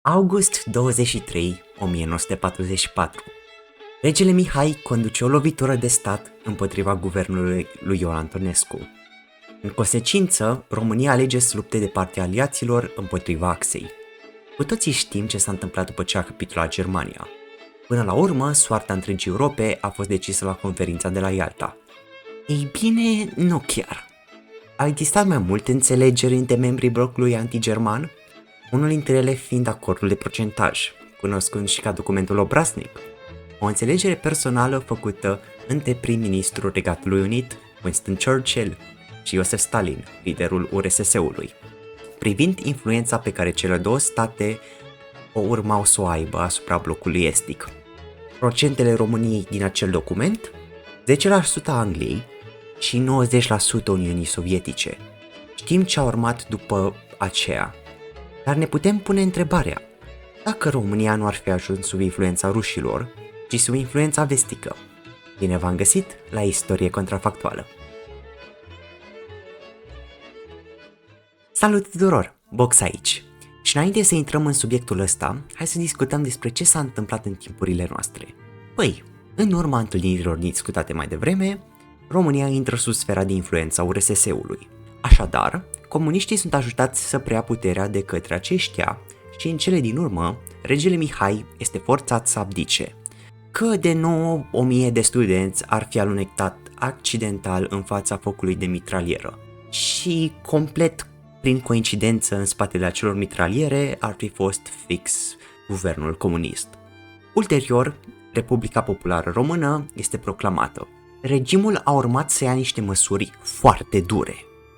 August 23, 1944. Regele Mihai conduce o lovitură de stat împotriva guvernului lui Ion Antonescu. În consecință, România alege să lupte de partea aliaților împotriva Axei. Cu toții știm ce s-a întâmplat după ce a capitulat Germania. Până la urmă, soarta întregii Europe a fost decisă la conferința de la Ialta. Ei bine, nu chiar. Au existat mai multe înțelegeri între membrii blocului antigerman, unul dintre ele fiind acordul de procentaj, cunoscut și ca documentul obraznic, o înțelegere personală făcută între prim-ministrul Regatului Unit, Winston Churchill, și Iosif Stalin, liderul URSS-ului, privind influența pe care cele două state o urmau să o aibă asupra blocului estic. Procentele României din acel document, 10% Angliei și 90% Uniunii Sovietice. Știm ce a urmat după aceea, dar ne putem pune întrebarea, dacă România nu ar fi ajuns sub influența rușilor, ci sub influența vestică. Bine v-am găsit la Istorie Contrafactuală! Salut tuturor! Box aici! Și înainte să intrăm în subiectul ăsta, hai să discutăm despre ce s-a întâmplat în timpurile noastre. Păi, în urma întâlnirilor discutate mai devreme, România intră sub sfera de influență a URSS-ului. Așadar, comuniștii sunt ajutați să preia puterea de către aceștia și în cele din urmă, regele Mihai este forțat să abdice. Că de nou 1000 de studenți ar fi alunectat accidental în fața focului de mitralieră și complet prin coincidență în spatele acelor mitraliere ar fi fost fix guvernul comunist. Ulterior, Republica Populară Română este proclamată. Regimul a urmat să ia niște măsuri foarte dure.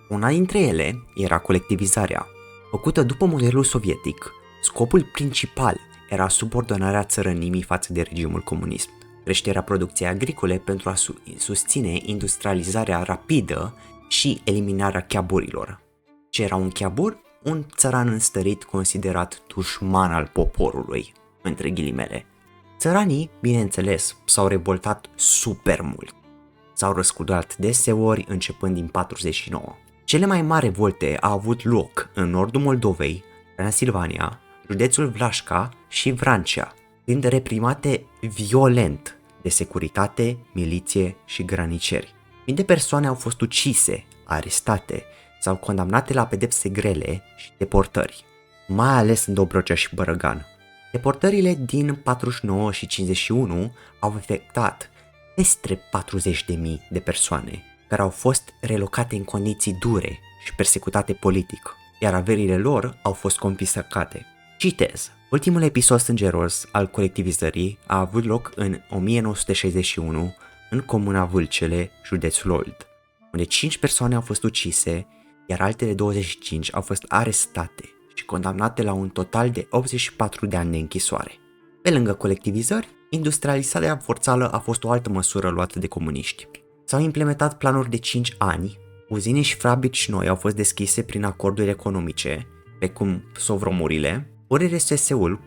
Una dintre ele era colectivizarea. Făcută după modelul sovietic, scopul principal era subordonarea țărănimii față de regimul comunist, creșterea producției agricole pentru a susține industrializarea rapidă și eliminarea cheaburilor. Ce era un cheabur? Un țăran înstărit considerat dușman al poporului, între ghilimele. Țăranii, bineînțeles, s-au revoltat super mult. S-au răsculat deseori începând din 49. Cele mai mari revolte au avut loc în nordul Moldovei, Transilvania, județul Vlașca și Vrancea, fiind reprimate violent de securitate, miliție și graniceri. Mii de persoane au fost ucise, arestate sau condamnate la pedepse grele și deportări, mai ales în Dobrogea și Bărăgan. Deportările din 49 și 51 au afectat peste 40.000 de persoane, care au fost relocate în condiții dure și persecutate politic, iar averile lor au fost confiscate. Citez: ultimul episod sângeros al colectivizării a avut loc în 1961 în comuna Vâlcele, județul Olt, unde 5 persoane au fost ucise, iar altele 25 au fost arestate și condamnate la un total de 84 de ani de închisoare. Pe lângă colectivizări, industrializarea forțală a fost o altă măsură luată de comuniști. S-au implementat planuri de 5 ani, uzine și fabrici noi au fost deschise prin acorduri economice, precum sovromurile. URSS-ul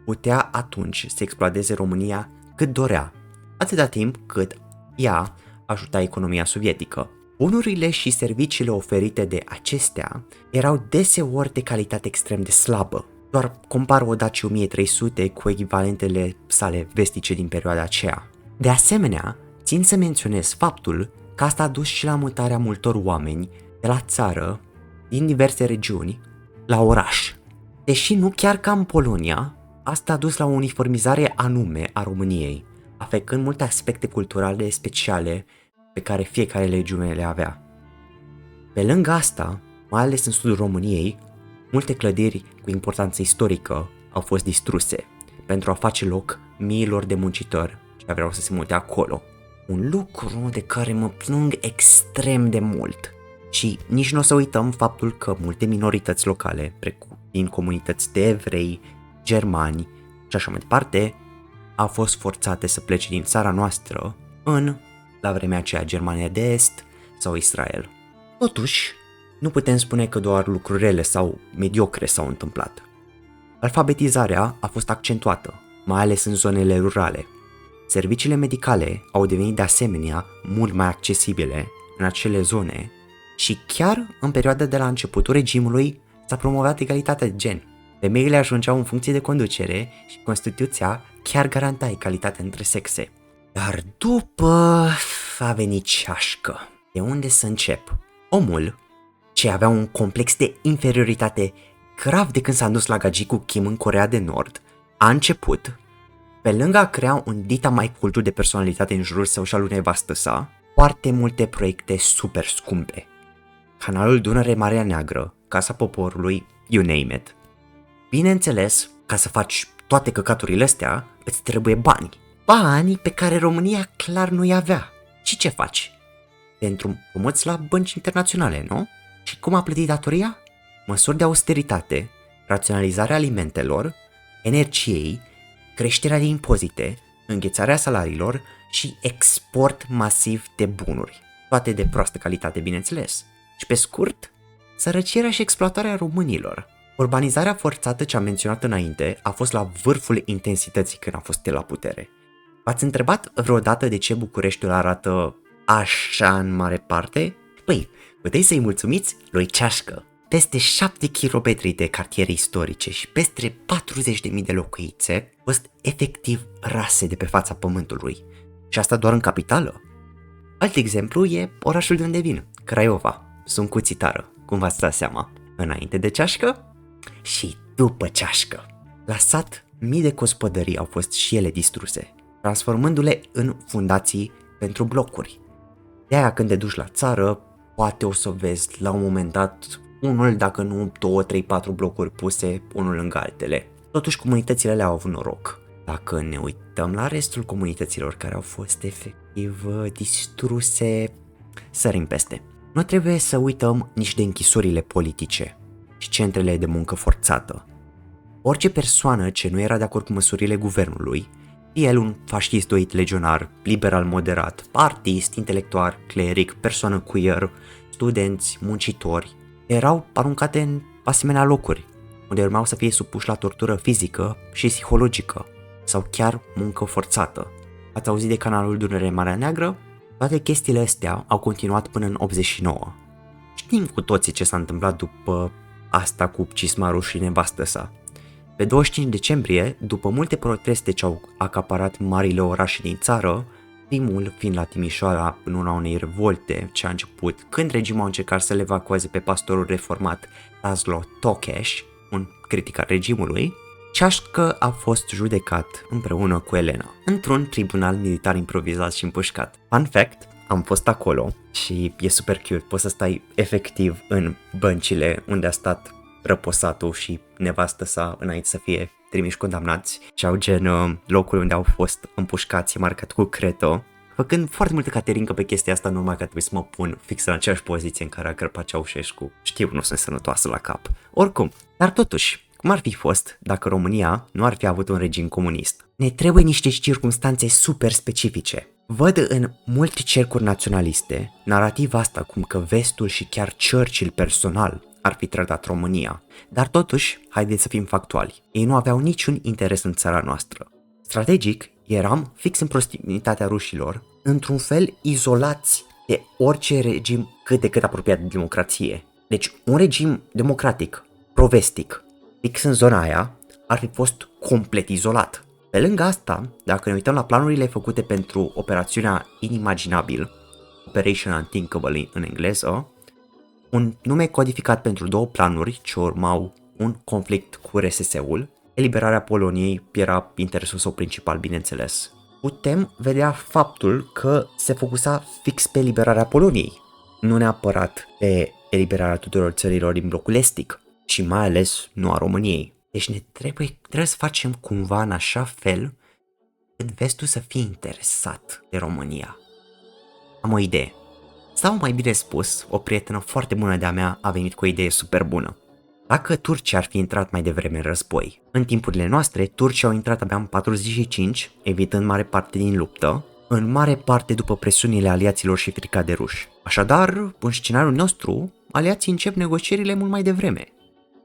putea atunci să exploateze România cât dorea, atâta timp cât ea ajuta economia sovietică. Bunurile și serviciile oferite de acestea erau deseori de calitate extrem de slabă. Doar compar o Dacia 1300 cu echivalentele sale vestice din perioada aceea. De asemenea, țin să menționez faptul că asta a dus și la mutarea multor oameni de la țară, din diverse regiuni, la oraș. Deși nu chiar ca în Polonia, asta a dus la o uniformizare anume a României, afectând multe aspecte culturale speciale pe care fiecare regiune le avea. Pe lângă asta, mai ales în sudul României, multe clădiri cu importanță istorică au fost distruse pentru a face loc miilor de muncitori ce vreau să se mute acolo. Un lucru de care mă plâng extrem de mult. Și nici nu o să uităm faptul că multe minorități locale, precum din comunități de evrei, germani și așa mai departe, au fost forțate să plece din țara noastră la vremea aceea, Germania de Est sau Israel. Totuși, nu putem spune că doar lucruri rele sau mediocre s-au întâmplat. Alfabetizarea a fost accentuată, mai ales în zonele rurale. Serviciile medicale au devenit de asemenea mult mai accesibile în acele zone și chiar în perioada de la începutul regimului s-a promovat egalitatea de gen. Femeile ajungeau în funcție de conducere și Constituția chiar garanta egalitatea între sexe. Dar după a venit ceașcă. De unde să încep? Omul, ce avea un complex de inferioritate grav de când s-a dus la gagi cu Kim în Coreea de Nord, a început, pe lângă a crea un dita mai cultul de personalitate în jurul său și al unei nevastă sa, foarte multe proiecte super scumpe. Canalul Dunăre-Marea Neagră, Casa Poporului, you name it. Bineînțeles, ca să faci toate căcaturile astea, îți trebuie bani. Bani pe care România clar nu-i avea. Și ce faci? Te împrumuți la bănci internaționale, nu? Și cum a plătit datoria? Măsuri de austeritate, raționalizarea alimentelor, energiei, creșterea de impozite, înghețarea salariilor și export masiv de bunuri. Toate de proastă calitate, bineînțeles. Și pe scurt, sărăcirea și exploatarea românilor. Urbanizarea forțată ce am menționat înainte a fost la vârful intensității când a fost el la putere. V-ați întrebat vreodată de ce Bucureștiul arată așa în mare parte? Păi, puteți să-i mulțumiți lui Ceașcă. Peste 7 km de cartiere istorice și peste 40.000 de locuințe au fost efectiv rase de pe fața pământului. Și asta doar în capitală. Alt exemplu e orașul de unde vin, Craiova. Sunt cuțitară, cum v-ați dat seama. Înainte de Ceașcă și după Ceașcă. La sat, mii de gospodării au fost și ele distruse, transformându-le în fundații pentru blocuri. De-aia când te duci la țară, poate o să vezi la un moment dat unul, dacă nu 2, 3, 4 blocuri puse unul lângă altele. Totuși comunitățile le-au avut noroc. Dacă ne uităm la restul comunităților care au fost efectiv distruse, sărim peste. Nu trebuie să uităm nici de închisurile politice și centrele de muncă forțată. Orice persoană ce nu era de acord cu măsurile guvernului, fie el un fascistoid legionar, liberal moderat, artist, intelectual, cleric, persoană queer, studenți, muncitori, erau aruncate în asemenea locuri, unde urmau să fie supuși la tortură fizică și psihologică, sau chiar muncă forțată. Ați auzit de canalul Dunăre-Marea Neagră? Toate chestiile astea au continuat până în 89. Știm cu toții ce s-a întâmplat după asta cu Cismaru și nevastă sa. Pe 25 decembrie, după multe proteste ce au acaparat marile orașe din țară, primul fiind la Timișoara în urma unei revolte ce a început când regimul a încercat să le evacueze pe pastorul reformat Laszlo Tokes, un critic al regimului, Ceașcă a fost judecat împreună cu Elena într-un tribunal militar improvizat și împușcat. Fun fact, am fost acolo și e super cute, poți să stai efectiv în băncile unde a stat răposatul și nevastă sa înainte să fie trimiși condamnați și au gen locuri unde au fost împușcați, marcat cu cretă, făcând foarte multă caterincă pe chestia asta, numai că trebuie să mă pun fix în aceeași poziție în care a cărpat Ceaușescu. Știu, nu sunt sănătoasă la cap. Oricum, dar totuși, cum ar fi fost dacă România nu ar fi avut un regim comunist? Ne trebuie niște circumstanțe super specifice. Văd în multe cercuri naționaliste narativa asta cum că vestul și chiar Churchill personal ar fi trădat România, dar totuși, haideți să fim factuali, ei nu aveau niciun interes în țara noastră. Strategic, eram fix în proximitatea rușilor, într-un fel izolați de orice regim cât de cât apropiat de democrație. Deci un regim democratic, pro-vestic, fix în zona aia, ar fi fost complet izolat. Pe lângă asta, dacă ne uităm la planurile făcute pentru operațiunea Inimaginabil, Operation Unthinkable în engleză, un nume codificat pentru două planuri ce urmau un conflict cu RSS-ul, eliberarea Poloniei era interesul său principal, bineînțeles. Putem vedea faptul că se focusa fix pe eliberarea Poloniei, nu neapărat pe eliberarea tuturor țărilor din blocul estic, și mai ales nu a României. Deci ne trebuie să facem cumva în așa fel cât vestul să fie interesat de România. Am o idee. Sau mai bine spus, o prietenă foarte bună de-a mea a venit cu o idee super bună. Dacă Turcia ar fi intrat mai devreme în război, în timpurile noastre, turcii au intrat abia în 45, evitând mare parte din luptă, în mare parte după presiunile aliaților și frica de ruși. Așadar, în scenariul nostru, aliații încep negocierile mult mai devreme,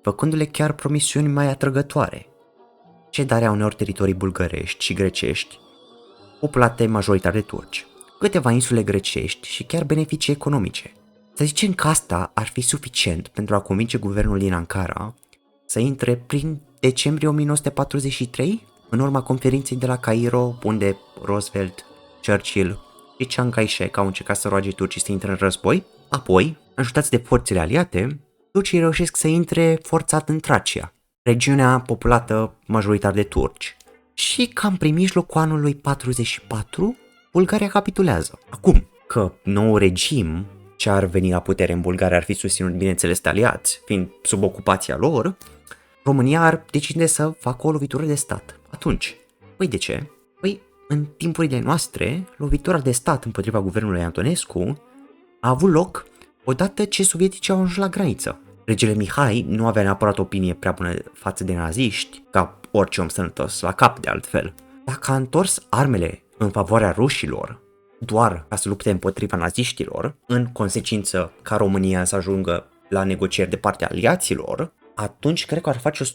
făcându-le chiar promisiuni mai atrăgătoare. Cedarea unor teritorii bulgărești și grecești, populate majoritar de turci, câteva insule grecești și chiar beneficii economice. Să zicem că asta ar fi suficient pentru a convinge guvernul din Ankara să intre prin decembrie 1943, în urma conferinței de la Cairo, unde Roosevelt, Churchill și Chiang Kai-shek au încercat să roage turcii să intre în război. Apoi, ajutați de forțele aliate, turcii reușesc să intre forțat în Tracia, regiunea populată majoritar de turci. Și cam prin mijlocul anului 44, Bulgaria capitulează. Acum, că nou regim ce ar veni la putere în Bulgaria ar fi susținut, bineînțeles, de aliați, fiind sub ocupația lor, România ar decide să facă o lovitură de stat. Atunci, păi de ce? Păi, în timpurile noastre, lovitura de stat împotriva guvernului Antonescu a avut loc odată ce sovieticii au ajuns la graniță. Regele Mihai nu avea neapărat opinie prea bună față de naziști, ca orice om sănătos la cap de altfel. Dacă a întors armele în favoarea rușilor, doar ca să lupte împotriva naziștilor, în consecință ca România să ajungă la negocieri de partea aliaților, atunci cred că ar face 100%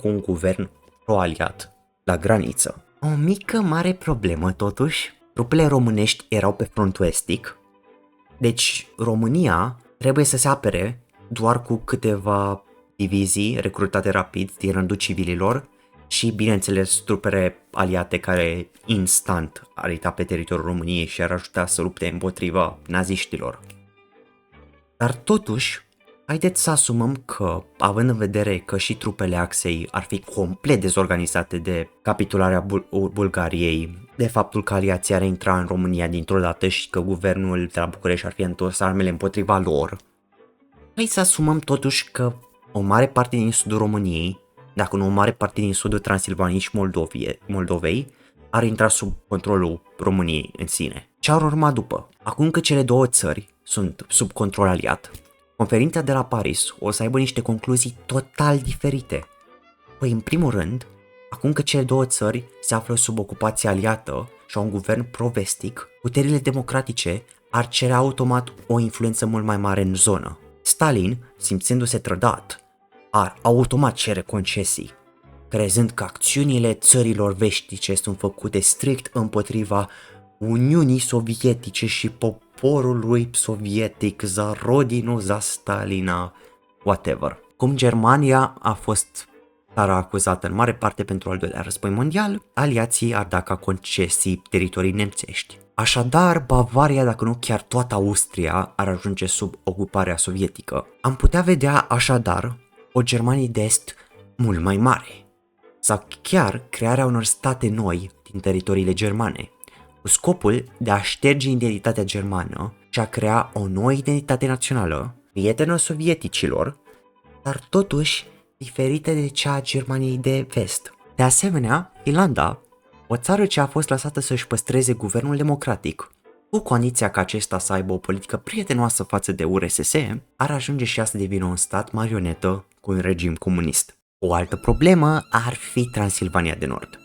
cu un guvern pro-aliat la graniță. O mică mare problemă totuși, trupele românești erau pe frontul estic, deci România trebuie să se apere doar cu câteva divizii recrutate rapid din rândul civililor și, bineînțeles, trupele aliate care instant ar intra pe teritoriul României și ar ajuta să lupte împotriva naziștilor. Dar totuși, haideți să asumăm că, având în vedere că și trupele Axei ar fi complet dezorganizate de capitularea Bulgariei, de faptul că aliații ar intra în România dintr-o dată și că guvernul de la București ar fi întors armele împotriva lor, hai să asumăm totuși că o mare parte din sudul României, dacă nu o mare parte din sudul Transilvaniei și Moldovei, ar intra sub controlul României în sine. Ce ar urma după? Acum că cele două țări sunt sub control aliat, conferința de la Paris o să aibă niște concluzii total diferite. Păi, în primul rând, acum că cele două țări se află sub ocupație aliată și au un guvern pro-vestic, puterile democratice ar cere automat o influență mult mai mare în zonă. Stalin, simțindu-se trădat, ar automat cere concesii, crezând că acțiunile țărilor veștice sunt făcute strict împotriva Uniunii Sovietice și poporului sovietic, za rodinu, za Stalina, whatever. Cum Germania a fost țara acuzată în mare parte pentru al doilea război mondial, aliații ar da ca concesii teritorii nemțești. Așadar, Bavaria, dacă nu chiar toată Austria, ar ajunge sub ocuparea sovietică. Am putea vedea așadar o Germanie de Est mult mai mare, sau chiar crearea unor state noi din teritoriile germane, cu scopul de a șterge identitatea germană și a crea o nouă identitate națională, prietenă sovieticilor, dar totuși diferită de cea a Germaniei de vest. De asemenea, Irlanda, o țară ce a fost lăsată să-și păstreze guvernul democratic, cu condiția ca acesta să aibă o politică prietenoasă față de URSS, ar ajunge și ea să devină un stat marionetă cu un regim comunist. O altă problemă ar fi Transilvania de Nord.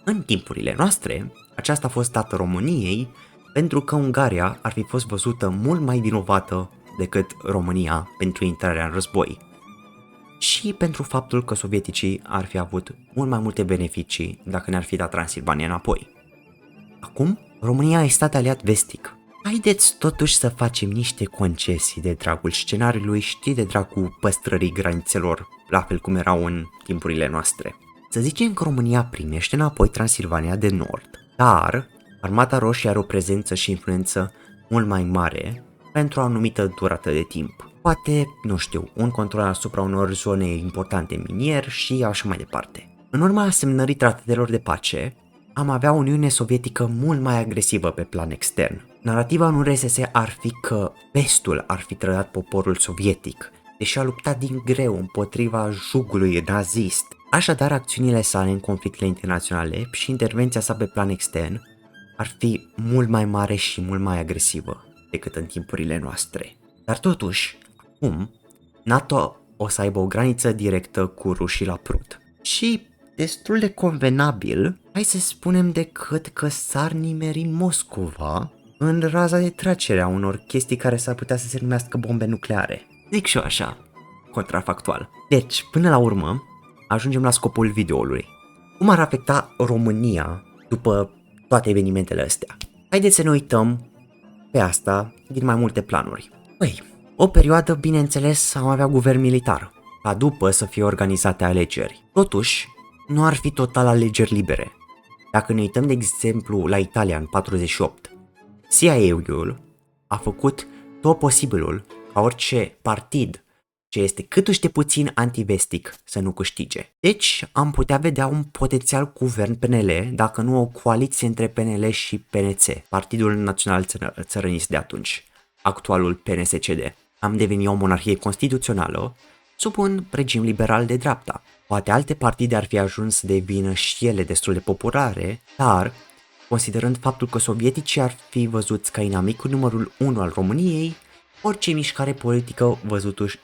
În timpurile noastre, aceasta a fost dată României pentru că Ungaria ar fi fost văzută mult mai vinovată decât România pentru intrarea în război și pentru faptul că sovieticii ar fi avut mult mai multe beneficii dacă ne-ar fi dat Transilvania înapoi. Acum, România este stat aliat vestic. Haideți totuși să facem niște concesii de dragul scenariului și de dragul păstrării granițelor, la fel cum erau în timpurile noastre. Să zicem că România primește înapoi Transilvania de Nord, dar Armata Roșie are o prezență și influență mult mai mare pentru o anumită durată de timp. Poate, nu știu, un control asupra unor zone importante minier și așa mai departe. În urma asemnării tratatelor de pace, am avea o Uniune Sovietică mult mai agresivă pe plan extern. Narativa în URSS ar fi că vestul ar fi trădat poporul sovietic, deși a luptat din greu împotriva jugului nazist. Așadar, acțiunile sale în conflictele internaționale și intervenția sa pe plan extern ar fi mult mai mare și mult mai agresivă decât în timpurile noastre. Dar totuși, acum, NATO o să aibă o graniță directă cu rușii la Prut. Și destul de convenabil, hai să spunem decât că s-ar nimeri Moscova în raza de tragere a unor chestii care s-ar putea să se numească bombe nucleare. Zic și eu așa, contrafactual. Deci, până la urmă, ajungem la scopul videoului. Cum ar afecta România după toate evenimentele astea? Haideți să ne uităm pe asta din mai multe planuri. Păi, o perioadă, bineînțeles, am avea guvern militar, ca după să fie organizate alegeri. Totuși, nu ar fi total alegeri libere. Dacă ne uităm de exemplu la Italia în 48, CIA-ul a făcut tot posibilul ca orice partid ce este câtuși de puțin antivestic să nu câștige. Deci am putea vedea un potențial guvern PNL, dacă nu o coaliție între PNL și PNC, Partidul Național Țărănist de atunci, actualul PNSCD. Am devenit o monarhie constituțională sub un regim liberal de dreapta. Poate alte partide ar fi ajuns să devină și ele destul de populare, dar, considerând faptul că sovieticii ar fi văzuți ca inamicul numărul 1 al României, orice mișcare politică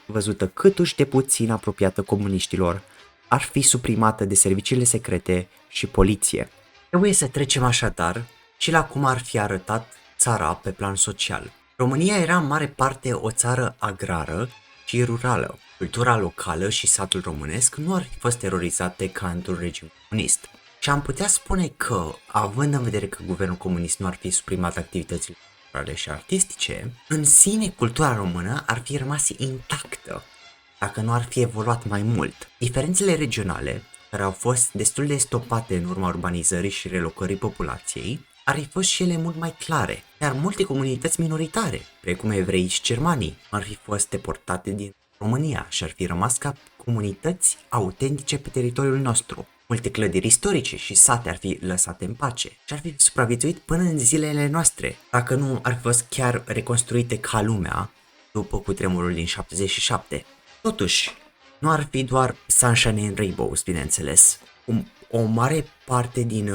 văzută câtuși de puțin apropiată comuniștilor ar fi suprimată de serviciile secrete și poliție. Trebuie să trecem așadar și la cum ar fi arătat țara pe plan social. România era în mare parte o țară agrară și rurală. Cultura locală și satul românesc nu ar fi fost terorizate ca într-un regim comunist. Și am putea spune că, având în vedere că guvernul comunist nu ar fi suprimat activitățile culturale și artistice, în sine cultura română ar fi rămas intactă, dacă nu ar fi evoluat mai mult. Diferențele regionale, care au fost destul de stopate în urma urbanizării și relocării populației, ar fi fost și ele mult mai clare, iar multe comunități minoritare, precum evreii și germanii, ar fi fost deportate din România și ar fi rămas ca comunități autentice pe teritoriul nostru. Multe clădiri istorice și sate ar fi lăsate în pace și ar fi supraviețuit până în zilele noastre, dacă nu ar fi fost chiar reconstruite ca lumea după cutremurul din 77. Totuși, nu ar fi doar Sunshine and Rainbows, bineînțeles. O mare parte din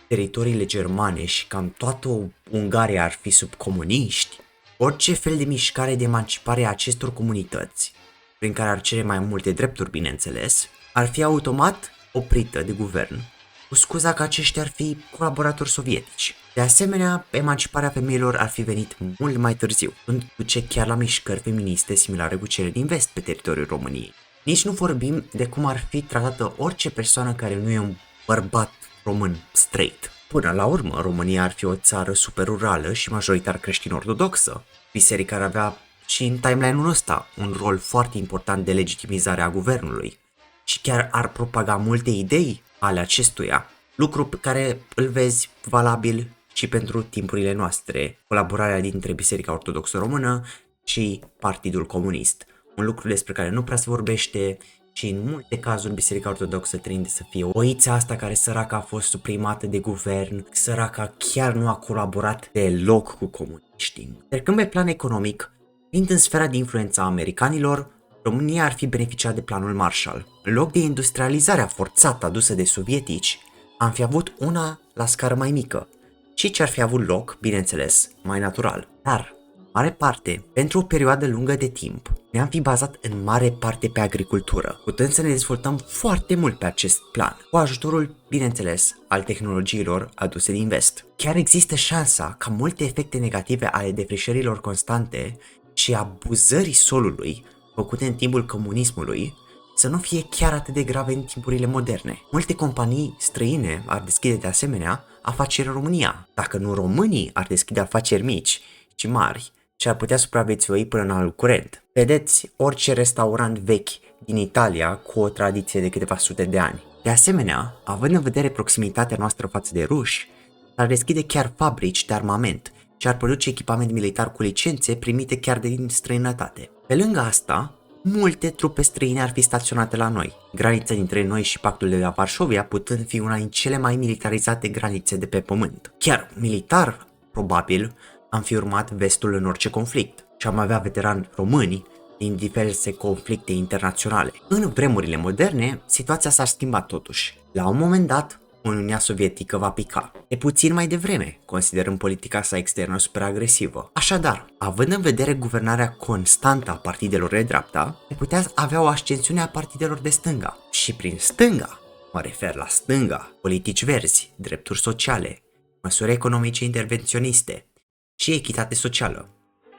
teritoriile germane și cam toată Ungaria ar fi sub comuniști. Orice fel de mișcare de emancipare a acestor comunități, prin care ar cere mai multe drepturi, bineînțeles, ar fi automat oprită de guvern, cu scuza că aceștia ar fi colaboratori sovietici. De asemenea, emanciparea femeilor ar fi venit mult mai târziu, când duce chiar la mișcări feministe similare cu cele din vest pe teritoriul României. Nici nu vorbim de cum ar fi tratată orice persoană care nu e un bărbat român straight. Până la urmă, România ar fi o țară super rurală și majoritar creștin-ortodoxă. Biserica ar avea și în timeline-ul ăsta un rol foarte important de legitimizare a guvernului și chiar ar propaga multe idei ale acestuia, lucru pe care îl vezi valabil și pentru timpurile noastre, colaborarea dintre Biserica Ortodoxă Română și Partidul Comunist, un lucru despre care nu prea se vorbește și în multe cazuri Biserica Ortodoxă tinde să fie oița asta care săraca a fost suprimată de guvern, săraca chiar nu a colaborat deloc cu comuniștii. Trecând pe plan economic, fiind în sfera de influență a americanilor, România ar fi beneficiat de planul Marshall. În loc de industrializarea forțată adusă de sovietici, am fi avut una la scară mai mică, și ce ar fi avut loc, bineînțeles, mai natural. Dar, mare parte, pentru o perioadă lungă de timp, ne-am fi bazat în mare parte pe agricultură, putând să ne dezvoltăm foarte mult pe acest plan, cu ajutorul, bineînțeles, al tehnologiilor aduse din vest. Chiar există șansa ca multe efecte negative ale defrișărilor constante și abuzării solului făcute în timpul comunismului să nu fie chiar atât de grave în timpurile moderne. Multe companii străine ar deschide de asemenea afaceri în România, dacă nu românii ar deschide afaceri mici și mari și ar putea supraviețui până în anul curent. Vedeți orice restaurant vechi din Italia cu o tradiție de câteva sute de ani. De asemenea, având în vedere proximitatea noastră față de ruși, ar deschide chiar fabrici de armament și ar produce echipament militar cu licențe primite chiar din străinătate. Pe lângă asta, multe trupe străine ar fi staționate la noi, granița dintre noi și pactul de la Varșovia putând fi una din cele mai militarizate granițe de pe pământ. Chiar militar, probabil, am fi urmat vestul în orice conflict și am avea veterani români din diverse conflicte internaționale. În vremurile moderne, situația s-a schimbat totuși. La un moment dat, Uniunea Sovietică va pica. E puțin mai devreme, considerând politica sa externă super agresivă. Așadar, având în vedere guvernarea constantă a partidelor de dreapta, se putea avea o ascensiune a partidelor de stânga. Și prin stânga, mă refer la stânga, politici verzi, drepturi sociale, măsuri economice intervenționiste și echitate socială.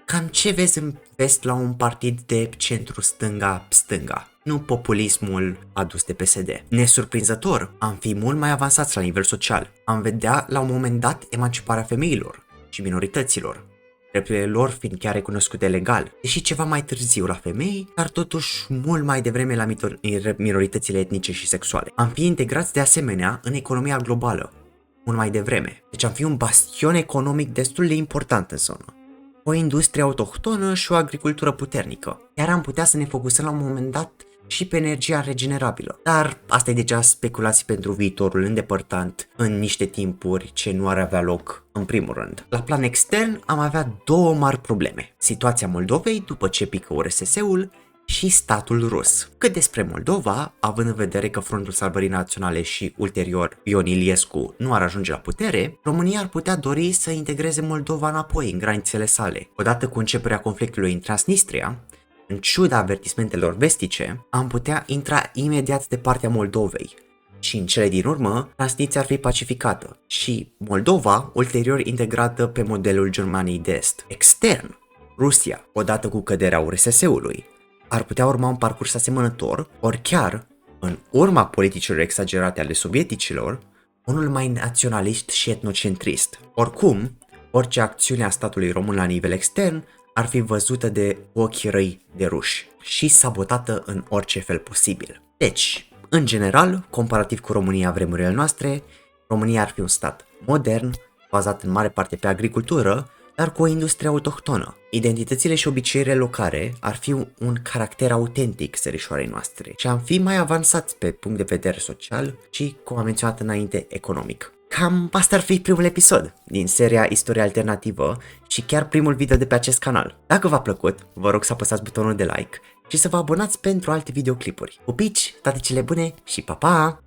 Cam ce vezi în vest la un partid de centru-stânga-stânga? Nu populismul adus de PSD. Nesurprinzător, am fi mult mai avansați la nivel social. Am vedea la un moment dat emanciparea femeilor și minorităților. drepturile lor fiind chiar recunoscute legal, deși ceva mai târziu la femei, dar totuși mult mai devreme la minoritățile etnice și sexuale. Am fi integrați de asemenea în economia globală, mult mai devreme, deci am fi un bastion economic destul de important în zonă. O industrie autohtonă și o agricultură puternică. Iar am putea să ne focusăm la un moment dat și pe energia regenerabilă. Dar asta e deja speculații pentru viitorul îndepărtat în niște timpuri ce nu ar avea loc în primul rând. La plan extern am avea două mari probleme. Situația Moldovei după ce pică URSS-ul și statul rus. Cât despre Moldova, având în vedere că Frontul Salvării Naționale și ulterior Ion Iliescu nu ar ajunge la putere, România ar putea dori să integreze Moldova înapoi în granițele sale. Odată cu începerea conflictului în Transnistria, în ciuda avertismentelor vestice, am putea intra imediat de partea Moldovei și în cele din urmă, Transnistria ar fi pacificată și Moldova ulterior integrată pe modelul Germaniei de Est. Extern, Rusia, odată cu căderea URSS-ului, ar putea urma un parcurs asemănător, ori chiar, în urma politicilor exagerate ale sovieticilor, unul mai naționalist și etnocentrist. Oricum, orice acțiune a statului român la nivel extern ar fi văzută de ochii răi de ruși și sabotată în orice fel posibil. Deci, în general, comparativ cu România vremurile noastre, România ar fi un stat modern, bazat în mare parte pe agricultură, dar cu o industrie autohtonă. Identitățile și obiceiurile locale ar fi un caracter autentic țărișoarei noastre și am fi mai avansați pe punct de vedere social și, cum am menționat înainte, economic. Cam asta ar fi primul episod din seria Istorie Alternativă și chiar primul video de pe acest canal. Dacă v-a plăcut, vă rog să apăsați butonul de like și să vă abonați pentru alte videoclipuri. Pupici, toate cele bune și pa, pa!